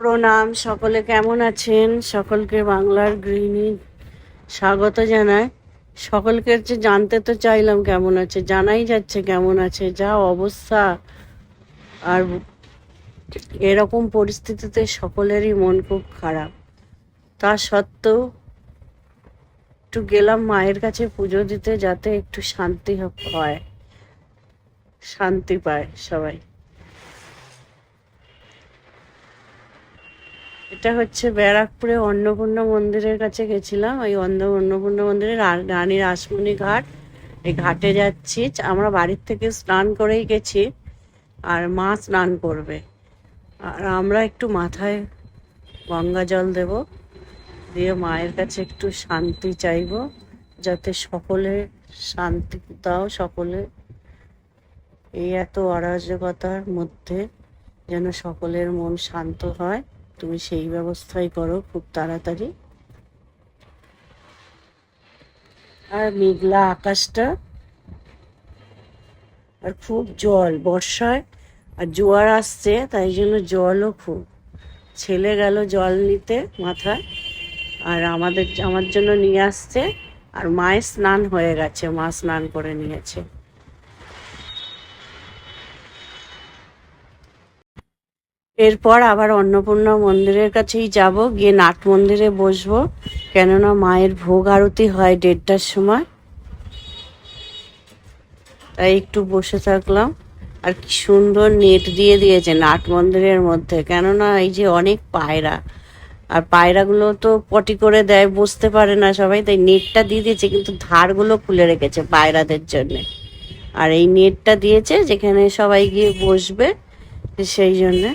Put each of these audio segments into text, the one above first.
প্রণাম, সকলে কেমন আছেন? সকলকে বাংলার গৃহিণী স্বাগত জানায়। সকলকে যে জানতে তো চাইলাম কেমন আছে, জানাই যাচ্ছে কেমন আছে। যা অবস্থা, আর এরকম পরিস্থিতিতে সকলেরই মন খুব খারাপ। তা সত্ত্বেও একটু গেলাম মায়ের কাছে পুজো দিতে, যাতে একটু শান্তি হয়, শান্তি পায় সবাই। এটা হচ্ছে ব্যারাকপুরে অন্নপূর্ণা মন্দিরের কাছে গেছিলাম। ওই অন্নপূর্ণা মন্দিরের রানী রাসমণি ঘাট, এই ঘাটে যাচ্ছি। আমরা বাড়ির থেকে স্নান করেই গেছি, আর মা স্নান করবে, আর আমরা একটু মাথায় গঙ্গা জল দেব, দিয়ে মায়ের কাছে একটু শান্তি চাইব, যাতে সকলে শান্তি দাও। সকলে এই এত অরাজকতার মধ্যে যেন সকলের মন শান্ত হয়, তুমি সেই ব্যবস্থাই করো খুব তাড়াতাড়ি। আর মেঘলা আকাশটা, আর খুব জল বর্ষায়, আর জোয়ার আসছে, তাই জন্য জলও খুব। ছেলে গেল জল নিতে মাথায়, আর আমার জন্য নিয়ে আসছে। আর মায়ের স্নান হয়ে গেছে, মা স্নান করে নিয়েছে। এরপর আবার অন্নপূর্ণা মন্দিরের কাছেই যাব, গিয়ে নাট মন্দিরে বসবো, কেননা মায়ের ভোগ আরতি হয় 1:30টার সময়। তাই একটু বসে থাকলাম। আর কি সুন্দর নেট দিয়ে দিয়েছে নাট মন্দিরের মধ্যে, কেননা এই যে অনেক পায়রা, আর পায়রাগুলো তো পটি করে দেয়, বসতে পারে না সবাই, তাই নেটটা দিয়ে দিয়েছে, কিন্তু ধারগুলো খুলে রেখেছে পায়রাদের জন্যে। আর এই নেটটা দিয়েছে যেখানে সবাই গিয়ে বসবে, সেই জন্যে।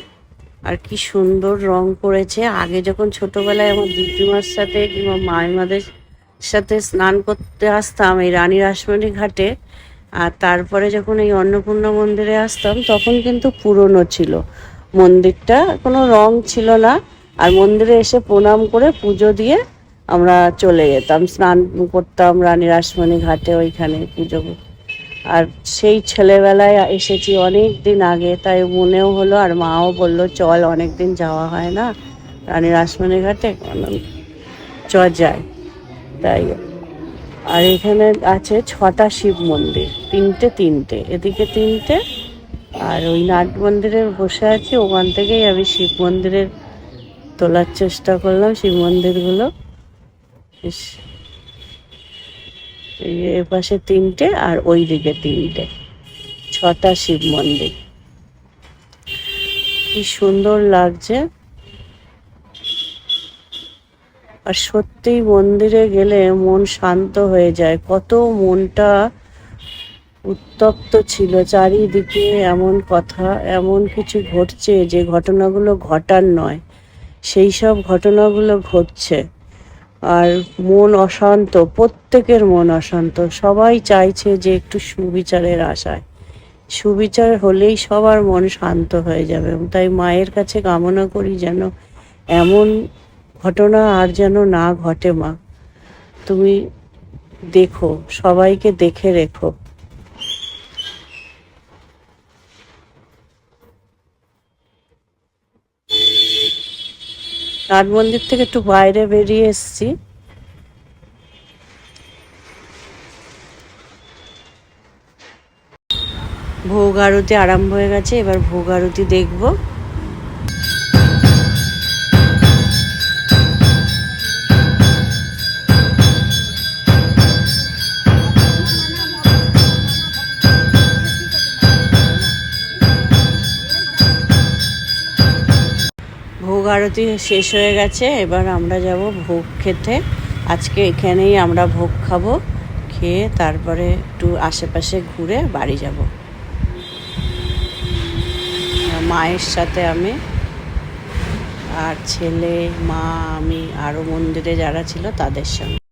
আর কি সুন্দর রং করেছে। আগে যখন ছোটবেলায় আমার দিদিমার সাথে কিংবা মায়েমাদের সাথে স্নান করতে আসতাম এই রানী রাসমণি ঘাটে, আর তারপরে যখন এই অন্নপূর্ণা মন্দিরে আসতাম, তখন কিন্তু পুরনো ছিল মন্দিরটা, কোনো রং ছিল না। আর মন্দিরে এসে প্রণাম করে পুজো দিয়ে আমরা চলে যেতাম, স্নান করতাম রানী রাসমণি ঘাটে, ওইখানে পুজো। আর সেই ছেলেবেলায় এসেছি অনেক দিন আগে, তাই মনেও হলো, আর মাও বলল চল, অনেক দিন যাওয়া হয় না রানী রাসমণি ঘাটে, চ যাই। তাই। আর এখানে আছে 6টা শিব মন্দির, তিনটে এদিকে 3টে, আর ওই নাট মন্দিরে বসে আছি, ওখান থেকেই আমি শিব মন্দিরের তোলার চেষ্টা করলাম, শিব মন্দিরগুলো। এ পাশে 3টে আর ওই দিকে 3টে, 6টা শিব মন্দির। কি সুন্দর লাগছে। আর সত্যিই মন্দিরে গেলে মন শান্ত হয়ে যায়। কত মনটা উত্তপ্ত ছিল, চারিদিকে এমন কথা, এমন কিছু ঘটছে যে ঘটনাগুলো ঘটার নয়, সেই সব ঘটনাগুলো ঘটছে। আর মন অশান্ত, প্রত্যেকের মন অশান্ত। সবাই চাইছে যে একটু সুবিচারের আশায়, সুবিচার হলেই সবার মন শান্ত হয়ে যাবে। তাই মায়ের কাছে কামনা করি যেন এমন ঘটনা আর যেন না ঘটে। মা, তুমি দেখো, সবাইকে দেখে রেখো। নাট মন্দির থেকে একটু বাইরে বেরিয়ে এসছি। ভোগ আরতি আরম্ভ হয়ে গেছে, এবার ভোগ আরতি দেখবো। ভোগ আরতি শেষ হয়ে গেছে, এবার আমরা যাব ভোগ খেতে। আজকে এখানেই আমরা ভোগ খাবো, খেয়ে তারপরে একটু আশেপাশে ঘুরে বাড়ি যাব মায়ের সাথে। আমি আর ছেলে, মা, আমি, আরও মন্দিরে যারা ছিল তাদের সঙ্গে।